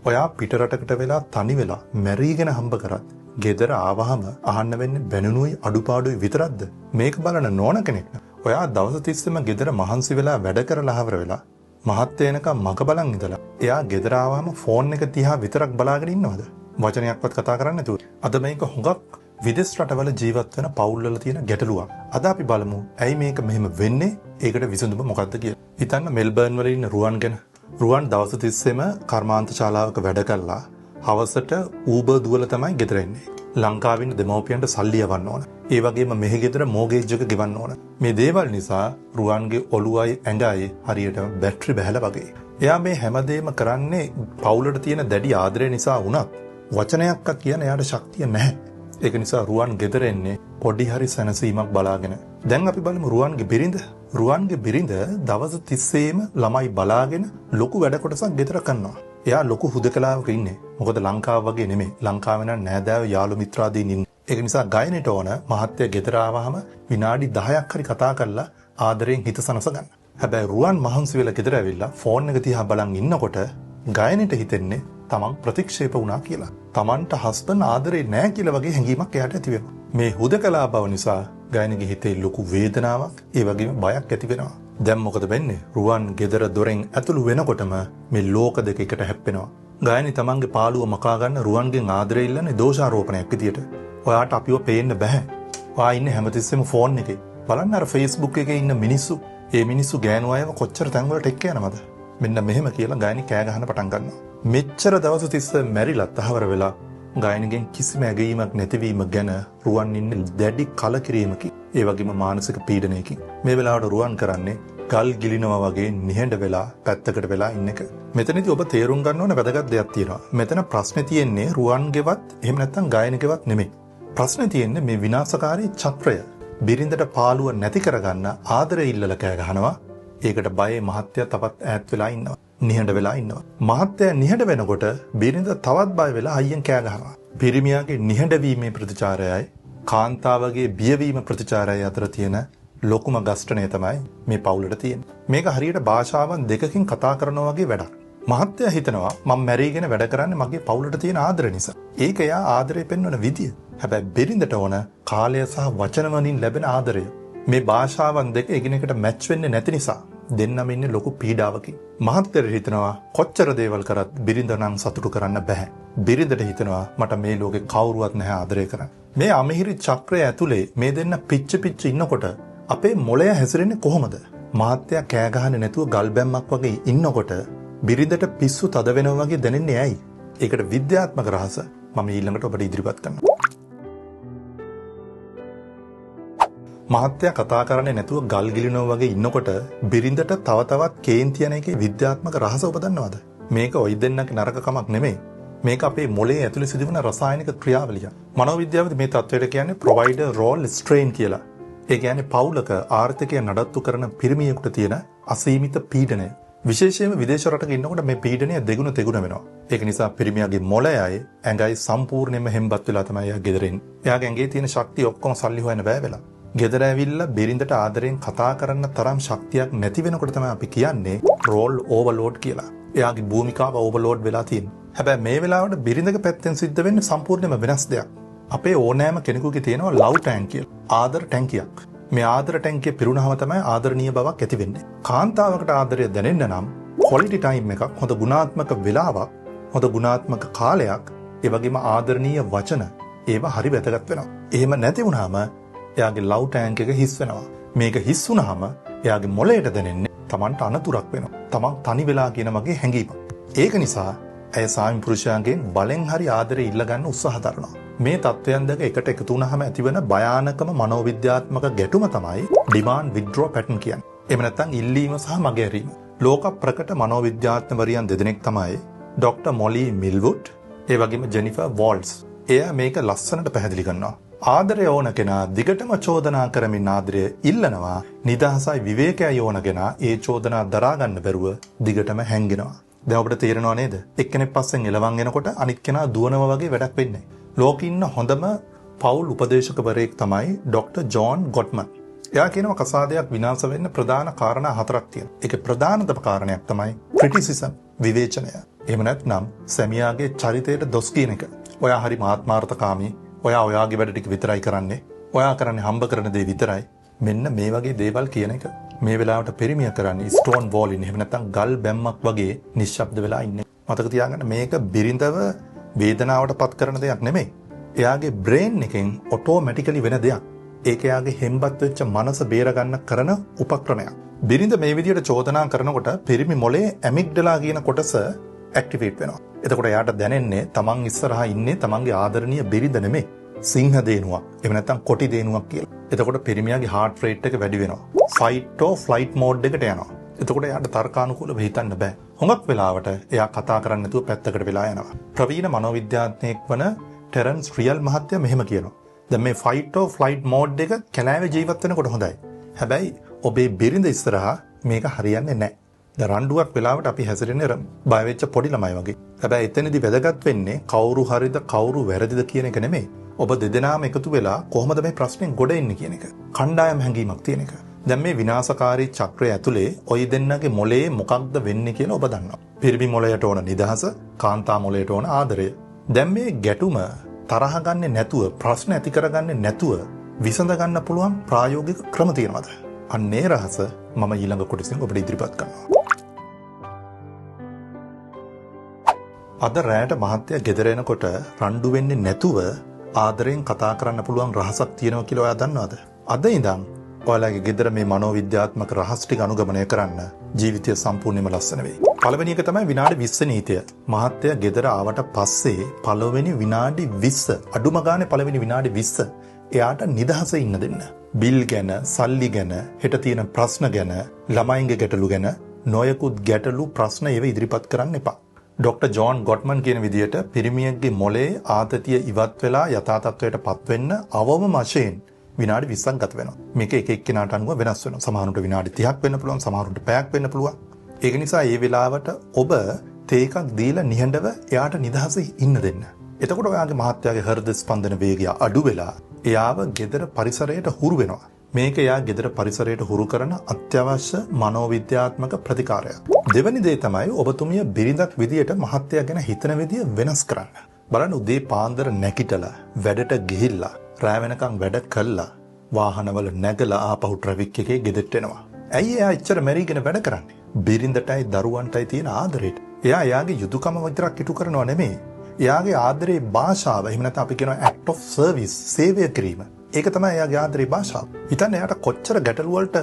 ඔයා පිටරටකට වෙලා තනි වෙලා මැරීගෙන හම්බ කරත් ගෙදර ආවහම අහන්න වෙන්නේ බැනුනුයි අඩුපාඩුයි විතරක්ද? මේක බලන නෝන කෙනෙක්. ඔයා දවස් 30ෙම ගෙදර මහන්සි වෙලා වැඩ කරලා හවර වෙලා මහත් වෙනකම් මග බලන් ඉඳලා එයා ගෙදර ආවම ෆෝන් එක තියා විතරක් බලාගෙන ඉන්නවද? වචනයක්වත් කතා කරන්නේ නැතුව. අද මේක හුඟක් විදේශ රටවල ජීවත් වෙන පවුල් වල තියෙන ගැටලුවක්. අද අපි බලමු ඇයි මේක මෙහෙම වෙන්නේ? ඒකට විසඳුම මොකක්ද කියලා. හිතන්න මෙල්බර්න් වල ඉන්න රුවන් ගැන. රුවන් දවස් 30ෙම කර්මාන්ත ශාලාවක වැඩ කළා. හවසට ඌබර් දුවලා තමයි ගෙදර එන්නේ. ලංකාවේ ඉන්න දෙමව්පියන්ට සල්ලි යවන්න ඕන. ඒ වගේම මෙහි ගෙදර මෝගේජ් එක ගෙවන්න ඕන. මේ දේවල් නිසා රුවන්ගේ ඔළුවයි ඇඟයි හරියට බැටරි බැහැලා වගේ. එයා මේ හැමදේම කරන්නේ පවුලට තියෙන දැඩි ආදරය නිසා වුණත් වචනයක්වත් කියන එයාට ශක්තිය නැහැ. ඒක නිසා රුවන් ගෙදර එන්නේ පොඩි හරි සැනසීමක් බලාගෙන. දැන් අපි බලමු රුවන්ගේ බිරිඳ. රුවන්ගේ බිරිඳ දවස් 30ෙම ළමයි බලාගෙන ලොකු වැඩ කොටසක් ගෙදර කරනවා. එයා ලොකු හුදකලාවක ඉන්නේ. මොකද ලංකාව වගේ නෙමෙයි. ලංකාවේ නම් නෑදෑයෝ යාළු මිත්‍රාදීන් ඉන්නේ. ඒක නිසා ගයනෙට ඕන මහත්තයා ගෙදර ආවහම විනාඩි 10ක් හරි කතා කරලා ආදරෙන් හිත සනස ගන්න. හැබැයි රුවන් මහන්සි වෙලා ගෙදර ඇවිල්ලා ෆෝන් එක දිහා බලන් ඉන්නකොට ගයනෙට හිතෙන්නේ තමන් ප්‍රතික්ෂේප වුණා කියලා. තමන්ට හස්බන්ඩ් ආදරේ නෑ කියලා වගේ හැඟීමක් එයාට ඇති වෙනවා. මේ හුදකලා බව නිසා ගයනගේ හිතේ ලොකු වේදනාවක් ඒ වගේම බයක් ඇති වෙනවා. දැන් මොකද වෙන්නේ? රුවන් ගෙදර දොරෙන් ඇතුළු වෙනකොටම මේ ලෝක දෙක එකට හැප්පෙනවා. ගයනි තමන්ගේ පාළුව මකා ගන්න රුවන්ගෙන් ආදරේ ඉල්ලන්නේ දෝෂාරෝපණයක් විදියට. ඔයාට අපිව පේන්න බෑ. ඔයා ඉන්නේ හැමතිස්සෙම ෆෝන් එකේ. බලන්න අර Facebook එකේ ඉන්න මිනිස්සු. ඒ මිනිස්සු ගෑනු අයව කොච්චර තැන්වලට එක්ක යනවද? මෙන්න මෙහෙම කියලා ගයනි කෑ ගහන්න පටන් ගන්නවා. මෙච්චර දවස් 30 මැරිලා තහවර වෙලා ගයනිගෙන් කිසිම ඇගීමක් නැතිවීම ගැන රුවන් ඉන්නේ දැඩි කලකිරීමකින්. ඒ වගේම මානසික පීඩනයකින්. මේ වෙලාවට රුවන් කරන්නේ ගල් ගිලිනවා වගේ නිහඬ වෙලා පැත්තකට වෙලා ඉන්න එක. මෙතනදී ඔබ තේරුම් ගන්න ඕන වැදගත් දෙයක් තියෙනවා. මෙතන ප්‍රශ්නේ තියෙන්නේ රුවන්ගේවත් එහෙම නැත්නම් ගයනගේවත් නෙමෙයි. ප්‍රශ්නේ තියෙන්නේ මේ විනාශකාරී චක්‍රය. බිරිඳට පාළුව නැති කරගන්න ආදරය ඉල්ලලා කෑ ගහනවා. ඒකට බයේ මහත්තයා තවත් ඈත් වෙලා ඉන්නවා. නිහඬ වෙලා ඉන්නවා. මහත්තයා නිහඬ වෙනකොට බිරිඳ තවත් බය වෙලා අයියෙන් කෑ ගහනවා. පිරිමියාගේ නිහඬ වීමේ ප්‍රතිචාරයයි කාන්තාවගේ බියවීම ප්‍රතිචාරයයි අතර තියෙන ලොකුම ගස්ඨණය තමයි මේ පවුලට තියෙන්නේ. මේක හරියට භාෂාවන් දෙකකින් කතා කරනවා වගේ වැඩක්. මහත්තයා හිතනවා මම මැරීගෙන වැඩ කරන්නේ මගේ පවුලට තියෙන ආදරය නිසා. ඒක එයා ආදරය පෙන්වන විදිය. හැබැයි බිරිඳට ඕන කාලය සහ වචන වලින් ලැබෙන ආදරය. මේ භාෂාවන් දෙක එකිනෙකට මැච් වෙන්නේ නැති නිසා දෙන්නම ඉන්නේ ලොකු පීඩාවකින්. මහත්තයා හිතනවා කොච්චර දේවල් කරත් බිරිඳ නම් සතුටු කරන්න බෑ. බිරිඳට හිතනවා මට මේ ලෝකේ කවුරුවත් නැහැ ආදරය කරන්න. මේ අමිහිරි චක්‍රය ඇතුලේ මේ දෙන්න පිච්ච ඉන්නකොට අපේ මොළය හැසිරෙන්නේ කොහොමද? මහත්තයා කෑ ගහන්නේ නැතුව ගල් බැම්මක් වගේ ඉන්නකොට බිරිඳට පිස්සු තද වෙනවා වගේ දැනෙන්නේ ඇයි? ඒකට විද්‍යාත්මක රහස මම ඊළඟට ඔබට ඉදිරිපත් කරනවා. මහත්තයා කතා කරන්නේ නැතුව ගල් ගිලිනවා වගේ ඉන්නකොට බිරිඳට තව තවත් කේන්ති යන එකේ විද්‍යාත්මක රහස ඔබ දන්නවද? මේක ඔය දෙන්නගේ නරකකමක් නෙමෙයි. මේක අපේ මොළයේ ඇතුලේ සිදුවන රසායනික ක්‍රියාවලිය. මනෝවිද්‍යාවේදී මේ තත්ත්වයට කියන්නේ provider role strain කියලා. ඒ කියන්නේ පවුලක ආර්ථිකය නඩත්තු කරන පිරිමියෙකුට තියෙන අසීමිත පීඩනය. විශේෂයෙන්ම විදේශ රටක ඉන්නකොට මේ පීඩනය දෙගුණ වෙනවා. ඒක නිසා පිරිමියාගේ මොළයයි ඇඟයි සම්පූර්ණයෙන්ම හෙම්බත් වෙලා තමයි එයා ගෙදර එන්නේ. එයාගේ ඇඟේ තියෙන ශක්තිය ඔක්කොම සල්ලි හොයන්න බෑ වෙලා. ගෙදර ඇවිල්ලා බිරිඳට ආදරෙන් කතා කරන්න තරම් ශක්තියක් නැති වෙනකොට තමයි අපි කියන්නේ රෝල් ඕවර්ලෝඩ් කියලා. එයාගේ භූමිකාව ඕවර්ලෝඩ් වෙලා තියෙනවා. හැබැයි මේ වෙලාවට බිරිඳගේ පැත්තෙන් සිද්ධ වෙන්නේ සම්පූර්ණයෙන්ම වෙනස් දෙයක්. අපේ ඕනෑම කෙනෙකුගේ තියෙනවා ලව් ටැංක් කියලා. ආදර ටැංකියක්. මේ ආදර ටැංකිය පිරුණාම තමයි ආදරණීය බවක් ඇති වෙන්නේ. කාන්තාවකට ආදරය දැනෙන්න නම් ක්වොලිටි ටයිම් එකක්, හොඳ ගුණාත්මක වෙලාවක්, හොඳ ගුණාත්මක කාලයක්, ඒ වගේම ආදරණීය වචන ඒවා හරි වැදගත් වෙනවා. එහෙම නැති වුණාම එයාගේ ලව් ටැංක් එක හිස් වෙනවා. මේක හිස් වුණාම එයාගේ මොළයට දැනෙන්නේ Tamanට අනතුරක් වෙනවා. Taman තනි වෙලා කියන වගේ හැඟීමක්. ඒක නිසා ඇය සාමි පුරුෂයාගෙන් බලෙන් හරි ආදරේ ඉල්ල ගන්න උත්සාහ කරනවා. මේ තත්වයන් දෙක එකට එකතු වුණාම ඇතිවන භයානකම මනෝවිද්‍යාත්මක ගැටුම තමයි demand withdraw pattern කියන්නේ. එහෙම නැත්නම් ඉල්ලීම සහ මගහැරීම. ලෝක ප්‍රකට මනෝවිද්‍යාඥවරියන් දෙදෙනෙක් තමයි ඩොක්ටර් මොලි මිල්වුඩ්, ඒ වගේම ජෙනිෆර් වෝල්ට්ස්. එයා මේක ලස්සනට පැහැදිලි කරනවා. ආදරය ඕන කෙනා දිගටම චෝදනා කරමින් ආදරය ඉල්ලනවා. නිදහසයි විවේකයයි ඕන කෙනා ඒ චෝදනා දරා ගන්න බැරුව දිගටම හැංගෙනවා. දැන් ඔබට තේරෙනව නේද? එක්කෙනෙක් පස්සෙන් එලවන් එනකොට අනිත් කෙනා දුවනවා වගේ වැඩක් වෙන්නේ. ලෝකෙ ඉන්න හොඳම පවුල් උපදේශකවරයෙක් තමයි ඩොක්ටර් ජෝන් ගොට්මන්. එයා කියනවා කසාදයක් විනාශ වෙන්න ප්‍රධාන කාරණා 4ක් තියෙනවා. ඒකේ ප්‍රධානතම කාරණයක් තමයි ක්‍රිටිසිසම්, විවේචනය. එහෙම නැත්නම් සැමියාගේ චරිතයට දොස් කියන එක. ඔයා හරි ආත්මාර්ථකාමී. ඔයාගේ වැඩ ටික විතරයි කරන්නේ. ඔයා කරන්නේ හම්බ කරන දේ විතරයි. මෙන්න මේ වගේ දේවල් කියන එක. මේ වෙලාවට පෙරිමිය කරන්නේ ස්ටෝන් වෝලින්. එහෙම නැත්නම් ගල් බැම්මක් වගේ නිශ්ශබ්ද වෙලා ඉන්නේ. මතක තියාගන්න මේක බිරිඳව වේදනාවට පත් කරන දෙයක් නෙමෙයි. එයාගේ බ්‍රේන් එකෙන් ඔටෝමැටිකලි වෙන දෙයක්. ඒක එයාගේ හෙම්බත් වෙච්ච මනස බේර ගන්න කරන උපක්‍රමයක්. බිරිඳ මේ විදිහට චෝදනා කරනකොට පිරිමි මොලේ ඇමිග්ඩලා කියන කොටස ඇක්ටිවේට් වෙනවා. එතකොට එයාට දැනෙන්නේ තමන් ඉස්සරහා ඉන්නේ තමන්ගේ ආදරණීය බිරිඳ නෙමෙයි. සිංහ දේනුවක්. එහෙම නැත්නම් කොටි දේනුවක් කියලා. එතකොට පිරිමියාගේ heart rate එක වැඩි වෙනවා. fight or flight mode එකට යනවා. එතකොට එයාට තර්කානුකූලව හිතන්න බෑ. හුඟක් වෙලාවට එයා කතා කරන්නේ නැතුව පැත්තකට වෙලා යනවා. ප්‍රවීණ මනෝවිද්‍යාඥයෙක් වන ටෙරන්ස් රියල් මහත්තයා මෙහෙම කියනවා. දැන් මේ fight or flight mode එක කැලෑවේ ජීවත් වෙනකොට හොඳයි. හැබැයි ඔබේ බිරිඳ ඉස්සරහා මේක හරියන්නේ නැහැ. දැන් රණ්ඩුවක් වෙලාවට අපි හැසිරෙන්නේ බය වෙච්ච පොඩි ළමයි වගේ. හැබැයි එතනදී වැදගත් වෙන්නේ කවුරු හරිද කවුරු වැරදිද කියන එක නෙමෙයි. ඔබ දෙදෙනාම එකතු වෙලා කොහොමද මේ ප්‍රශ්نين ගොඩ එන්නේ කියන එක. කණ්ඩායම් හැඟීමක් තියෙන එක. දැන් මේ විනාශකාරී චක්‍රය ඇතුලේ ඔය දෙන්නගේ මොලේ මොකක්ද වෙන්නේ කියලා ඔබ දන්නවා. පිරිමි මොලයට ඕන නිදහස, කාන්තා මොලයට ඕන ආදරය. දැන් මේ ගැටුම තරහ ගන්නේ නැතුව, ප්‍රශ්න ඇති කරගන්නේ නැතුව විසඳ ගන්න පුළුවන් ප්‍රායෝගික ක්‍රම තියෙනවද? අන්නේ රහස මම ඊළඟ කොටසින් ඔබට ඉදිරිපත් කරනවා. අද රැයට මහත්තයා ගෙදර එනකොට රණ්ඩු වෙන්නේ නැතුව ආදරෙන් කතා කරන්න පුළුවන් රහසක් තියෙනවා කියලා ඔයා දන්නවද? අද ඉඳන් ඔයාලගේ ගෙදර මේ මනෝවිද්‍යාත්මක රහස් ටික අනුගමනය කරන්න ජීවිතය සම්පූර්ණයෙන්ම ලස්සන වෙයි. පළවෙනි එක තමයි විනාඩි 20 නීතිය. මහත්තයා ගෙදර ආවට පස්සේ පළවෙනි විනාඩි 20 අඩුම ගානේ පළවෙනි විනාඩි 20 එයාට නිදහස ඉන්න දෙන්න. බිල් ගැන, සල්ලි ගැන, හෙට තියෙන ප්‍රශ්න ගැන, ළමයින්ගේ ගැටලු ගැන නොයෙකුත් ගැටලු ප්‍රශ්න ඒව ඉදිරිපත් කරන්න එපා. ඩොක්ටර් ජෝන් ගොට්මන් කියන විදිහට පිරිමියෙක්ගේ මොලේ ආතතිය ඉවත් වෙලා යථා තත්වයට පත් වෙන්න අවම වශයෙන් විනාඩි 20ක් ගත වෙනවා. මේක එක එක්කෙනාට අනුව වෙනස් වෙනවා. සමහරුන්ට විනාඩි 30ක් වෙන්න පුළුවන්, සමහරුන්ට පැයක් වෙන්න පුළුවන්. ඒක නිසා මේ වෙලාවට ඔබ තේ එකක් දීලා නිහඬව එයාට නිදහසේ ඉන්න දෙන්න. එතකොට ඔයාගේ මහත්තයාගේ හෘද ස්පන්දන වේගය අඩු වෙලා එයාව ගෙදර පරිසරයට හුරු වෙනවා. මේක එයා ගෙදර පරිසරයට හුරු කරන අත්‍යවශ්‍ය මනෝවිද්‍යාත්මක ප්‍රතිකාරයක්. දෙවැනි දේ තමයි ඔබතුමිය බිරිඳක් විදියට මහත්තයා ගැන හිතන විදිය වෙනස් කරන්න. බලන්න උදේ පාන්දර නැගිටලා වැඩට ගිහිල්ලා රෑ වෙනකන් වැඩ කළා වාහනවල නැගලා ආපහු ට්‍රැෆික් එකේ ගෙදරට එනවා. ඇයි එයා එච්චර මැරිගෙන වැඩ කරන්නේ? බිරිඳටයි දරුවන්ටයි තියෙන ආදරේට. එයා එයාගේ යුතුයකම විතරක් ඉටු කරනව නෙමෙයි. එයාගේ ආදරේ භාෂාව, එහෙම නැත්නම් අපි කියනවා act of service, සේවය කිරීම. ඒක තමයි එයාගේ ආදරේ භාෂාව. හිතන්න එයාට කොච්චර ගැටලු වලට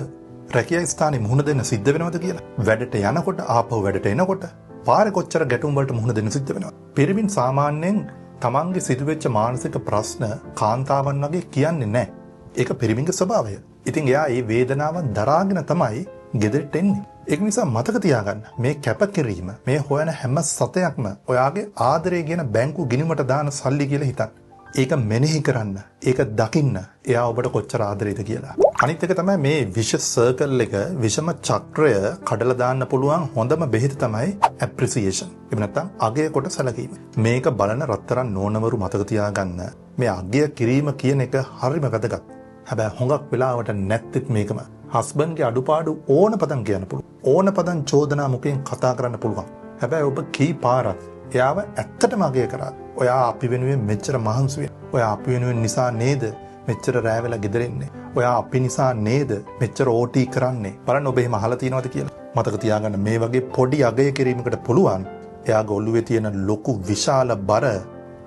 රැකියා ස්ථානේ මුහුණ දෙන්න සිද්ධ වෙනවද කියලා. වැඩට යනකොට, ආපහු වැඩට එනකොට පාරේ කොච්චර ගැටුම් වලට මුහුණ දෙන්න සිද්ධ වෙනවද? පිරිමින් සාමාන්‍යයෙන් තමන්ගේ සිදුවෙච්ච මානසික ප්‍රශ්න කාන්තාවන් වගේ කියන්නේ නැහැ. ඒක පිරිමින්ගේ ස්වභාවය. ඉතින් එයා මේ වේදනාවන් දරාගෙන තමයි ගෙදරට එන්නේ. ඒක නිසා මතක තියාගන්න මේ කැපකිරීම, මේ හොයන හැම සතයක්ම ඔයාගේ ආදරය කියන බැංකු ගිණුමට දාන සල්ලි කියලා හිතන්න. ඒක මෙනෙහි කරන්න, ඒක දකින්න එයා ඔබට කොච්චර ආදරේද කියලා. අනිත් එක තමයි මේ විෂ සර්කල් එක, විෂම චක්‍රය කඩලා දාන්න පුළුවන් හොඳම බෙහෙත තමයි ඇප්‍රීසියේෂන්. එහෙම නැත්නම් අගය කොට සැලකීම. මේක බලන රත්තරන් නෝනවරු මතක තියාගන්න. මේ අගය කිරීම කියන එක හරිම වැදගත්. හැබැයි හොඟක් වෙලාවට නැත්තිත් මේකම හස්බන්ඩ්ගේ අඩුපාඩු ඕන පදන් කියන්න පුළුවන්. ඕන පදන් චෝදනා මුඛයෙන් කතා කරන්න පුළුවන්. හැබැයි ඔබ කී පාරක් එයාව ඇත්තටම අගය කරා. ඔයා අපි වෙනුවෙන් මෙච්චර මහන්සි වෙන්නේ. ඔයා අපි වෙනුවෙන් නිසා නේද මෙච්චර රෑ වෙලා ගෙදර එන්නේ. ඔයා අපි නිසා නේද මෙච්චර ඕටි කරන්නේ. බලන්න ඔබ එහෙම අහලා තියෙනවද කියලා. මතක තියාගන්න මේ වගේ පොඩි අගය කිරීමකට පුළුවන් එයාගේ ඔළුවේ තියෙන ලොකු විශාල බර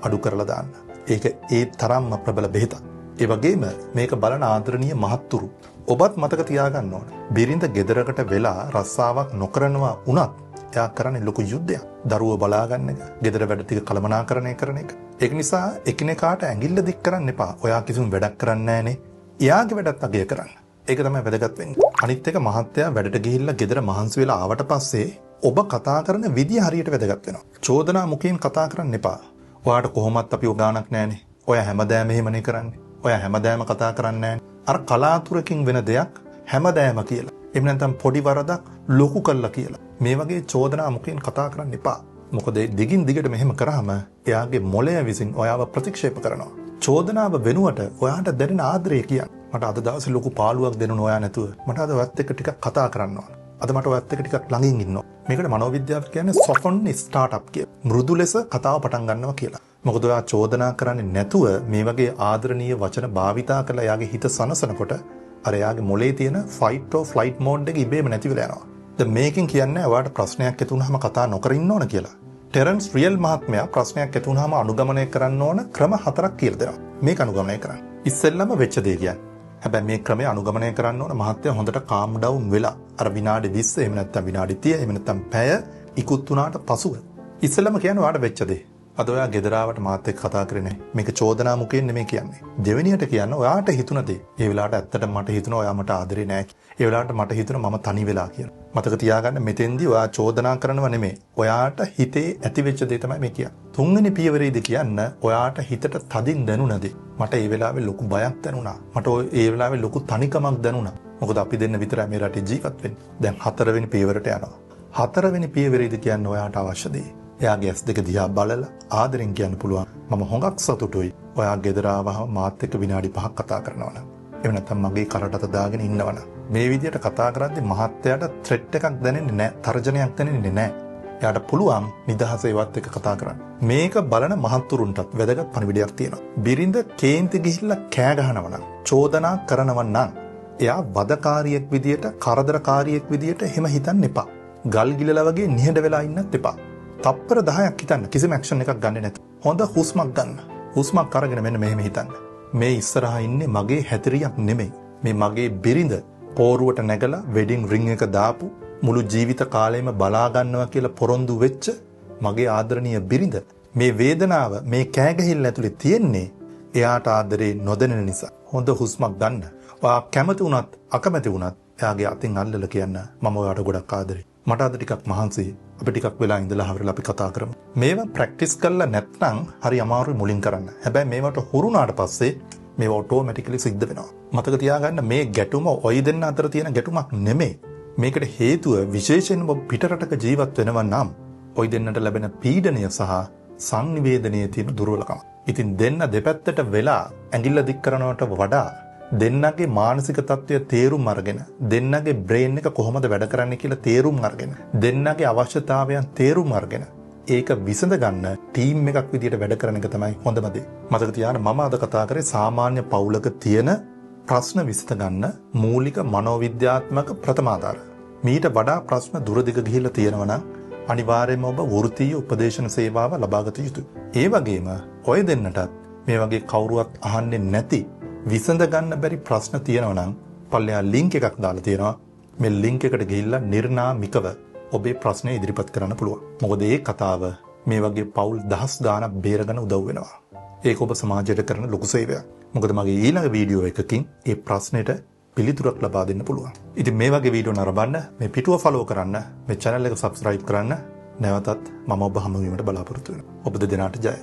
අඩු කරලා දාන්න. ඒක ඒ තරම්ම ප්‍රබල බෙහෙතක්. ඒ වගේම මේක බලන ආදරණීය මහත්තුරු ඔබත් මතක තියාගන්න ඕන. බිරිඳ ගෙදරකට වෙලා රස්සාවක් නොකරනවා වුණත් එයා කරන්නේ ලොකු යුද්ධයක්. දරුවෝ බලාගන්න එක, ගෙදර වැඩ ටික කළමනාකරණය කරන එක. ඒක නිසා එකිනෙකාට ඇඟිල්ල දික් කරන්න එපා. ඔයා කිසිම වැඩක් කරන්නේ නැහනේ. එයාගේ වැඩත් අගය කරන්න. ඒක තමයි වැදගත් වෙන්නේ. අනිත් එක මහත්තයා වැඩට ගිහිල්ලා ගෙදර මහන්සි වෙලා ආවට පස්සේ ඔබ කතා කරන විදිය හරියට වැදගත් වෙනවා. චෝදනා මුඛයෙන් කතා කරන්න එපා. ඔයාට කොහොමත් අපි උගානක් නැහනේ. ඔයා හැමදාම එහෙමනේ කරන්නේ. ඔයා හැමදාම කතා කරන්නේ නැහනේ. අර කලාතුරකින් වෙන දෙයක් හැමදාම කියලා. එහෙම නැත්නම් පොඩි වරදක් ලොකු කළා කියලා. මේ වගේ චෝදනා මුඛයෙන් කතා කරන්න එපා. මොකද දිගින් දිගට මෙහෙම කරාම එයාගේ මොළය විසින් ඔයාව ප්‍රතික්ෂේප කරනවා. චෝදනාව වෙනුවට ඔයාට දැනෙන ආදරය කියන්නේ. මට අද දවසේ ලොකු පාළුවක් දෙන්න ඔයා නැතුව. මට අද ඔයත් එක්ක ටිකක් කතා කරන්න ඕන. අද මට ඔයත් එක්ක ටිකක් ළඟින් ඉන්න ඕන. මේකට මනෝවිද්‍යාව කියන්නේ soften startup කියලා. මෘදු ලෙස කතාව පටන් ගන්නවා කියලා. මොකද ඔයා චෝදනා කරන්නේ නැතුව මේ වගේ ආදරණීය වචන භාවිතා කරලා එයාගේ හිත සනසනකොට අර එයාගේ මොලේ තියෙන fight or flight mode එක ඉබේම නැති වෙලා යනවා. දැන් මේකෙන් කියන්නේ ඔයාට ප්‍රශ්නයක් ඇති වුනහම කතා නොකර ඉන්න ඕන කියලා. ටෙරන්ස් රියල් මහත්මයා ප්‍රශ්නයක් ඇති වුනහම අනුගමනය කරන්න ඕන ක්‍රම 4ක් කියලා දෙනවා. මේක අනුගමනය කරන්න. ඉස්සෙල්ලම වෙච්ච දේ කියන්නේ. හැබැයි මේ ක්‍රමය අනුගමනය කරන්න ඕන මහත්මයා හොඳට calm down වෙලා. අර විනාඩි 20 එහෙම නැත්නම් විනාඩි 30 එහෙම නැත්නම් පැය ඉක්ුත් වුණාට පසුව. ඉස්සෙල්ලම කියන්නේ ඔයාට වෙච්ච දේ. අද ඔයා ගෙදර ආවට මාත් එක්ක කතා කරේ නැහැ. මේක චෝදනා මුකෙන් නෙමෙයි කියන්නේ. දෙවෙනියට කියන්නේ ඔයාට හිතුණ දේ. ඒ වෙලාවට ඇත්තටම මට හිතුණා ඔයා මට ආදරේ නැහැ. ඒ වෙලාවට මට හිතුණා මම තනි වෙලා කියලා. මතක තියාගන්න මෙතෙන්දී ඔයා චෝදනා කරනව නෙමෙයි. ඔයාට හිතේ ඇති වෙච්ච දේ තමයි මේ කියන්නේ. තුන්වෙනි පියවරේදී කියන්න ඔයාට හිතට තදින් දැනුණ දේ. මට ඒ වෙලාවේ ලොකු බයක් දැනුණා. මට ඒ වෙලාවේ ලොකු තනිකමක් දැනුණා. මොකද අපි දෙන්න විතරයි මේ රටේ ජීවත් වෙන්නේ. දැන් හතරවෙනි පියවරට යනවා. හතරවෙනි පියවරේදී කියන්නේ ඔයාට අවශ්‍ය දේ. එයාගේ ඇස් දෙක දිහා බලලා ආදරෙන් කියන්න පුළුවන් මම හොඟක් සතුටුයි ඔයා ගෙදර ආවහම මාත් එක්ක විනාඩි 5ක් කතා කරනවා නම් එහෙම නැත්නම් මගේ කරට අත දාගෙන ඉන්නවනම් මේ විදිහට කතා කරද්දී මහත්තයාට ත්‍රෙට් එකක් දැනෙන්නේ නැහැ තර්ජනයක් දැනෙන්නේ නැහැ එයාට පුළුවන් නිදහසේවත් එක්ක කතා කරන්න මේක බලන මහත්තුරුන්ටත් වැදගත් පණිවිඩයක් තියෙනවා බිරිඳ කේන්ති ගිහිල්ලා කෑ ගහනවා නම් චෝදනා කරනවා නම් එයා වදකාරියෙක් විදියට කරදරකාරියෙක් විදියට එහෙම හිතන්න එපා ගල් ගිලලා වගේ නිහඬ වෙලා ඉන්නත් එපා තප්පර 10ක් හිතන්න කිසිම ඇක්ෂන් එකක් ගන්නෙ නැතුව. හොඳ හුස්මක් ගන්න. හුස්මක් අරගෙන මෙන්න මෙහෙම හිතන්න. මේ ඉස්සරහා ඉන්නේ මගේ හැතරියක් නෙමෙයි. මේ මගේ බිරිඳ පෝරුවට නැගලා වෙඩින් රින් එක දාපු මුළු ජීවිත කාලෙම බලා ගන්නවා කියලා පොරොන්දු වෙච්ච මගේ ආදරණීය බිරිඳ. මේ වේදනාව මේ කෑගහිල්ල ඇතුලේ තියෙන්නේ එයාට ආදරේ නොදැනෙන නිසා. හොඳ හුස්මක් ගන්න. ඔයා කැමති වුණත් අකමැති වුණත් එයාගේ අතින් අල්ලලා කියන්න මම ඔයාට ගොඩක් ආදරේ. මට අද ටිකක් මහන්සියි. අපි ටිකක් වෙලා ඉඳලා හවරලා අපි කතා කරමු. මේවා ප්‍රැක්ටිස් කරලා නැත්නම් හරි අමාරුයි මුලින් කරන්න. හැබැයි මේවට හුරුනාට පස්සේ මේව ඔටෝමැටිකලි සිද්ධ වෙනවා. මතක තියාගන්න මේ ගැටුම ඔය දෙන්න අතර තියෙන ගැටුමක් නෙමෙයි. මේකට හේතුව විශේෂයෙන්ම පිටරටක ජීවත් වෙනවා නම් ඔය දෙන්නට ලැබෙන පීඩනය සහ සංනිවේදනයේ තියෙන දුර්වලකම. ඉතින් දෙන්න දෙපැත්තට වෙලා ඇඟිල්ල දික් කරනවට වඩා දෙන්නගේ මානසික තත්ත්වය තේරුම් අරගෙන දෙන්නගේ බ්‍රේන් එක කොහොමද වැඩ කරන්නේ කියලා තේරුම් අරගෙන දෙන්නගේ අවශ්‍යතාවයන් තේරුම් අරගෙන ඒක විසඳ ගන්න ටීම් එකක් විදියට වැඩ කරන එක තමයි හොඳම දේ. මතක තියාගන්න මම අද කතා කරේ සාමාන්‍ය පවුලක තියෙන ප්‍රශ්න විසඳ ගන්න මූලික මනෝවිද්‍යාත්මක ප්‍රථමාධාර. මීට වඩා ප්‍රශ්න දුරදිග ගිහිල්ලා තියෙනවා නම් අනිවාර්යයෙන්ම ඔබ වෘත්තීය උපදේශන සේවාව ලබා ගත යුතුයි. ඒ වගේම ඔය දෙන්නටත් මේ වගේ කවුරුවත් අහන්නේ නැති විසඳ ගන්න බැරි ප්‍රශ්න තියෙනවා නම් පල්ලෙහා ලින්ක් එකක් දාලා තියෙනවා. මේ ලින්ක් එකට ගිහිල්ලා නිර්නාමිකව ඔබේ ප්‍රශ්නේ ඉදිරිපත් කරන්න පුළුවන්. මොකද මේ කතාව මේ වගේ පවුල් දහස් ගාණක් බේරගන්න උදව් වෙනවා. ඒක ඔබ සමාජයට කරන ලොකු සේවයක්. මොකද මගේ ඊළඟ වීඩියෝ එකකින් මේ ප්‍රශ්නෙට පිළිතුරක් ලබා දෙන්න පුළුවන්. ඉතින් මේ වගේ වීඩියෝ නරඹන්න මේ පිටුව ෆලෝ කරන්න මේ channel එක subscribe කරන්න නැවතත් මම ඔබ හමු වීමට බලාපොරොත්තු වෙනවා. ඔබ දෙදෙනාට ජය.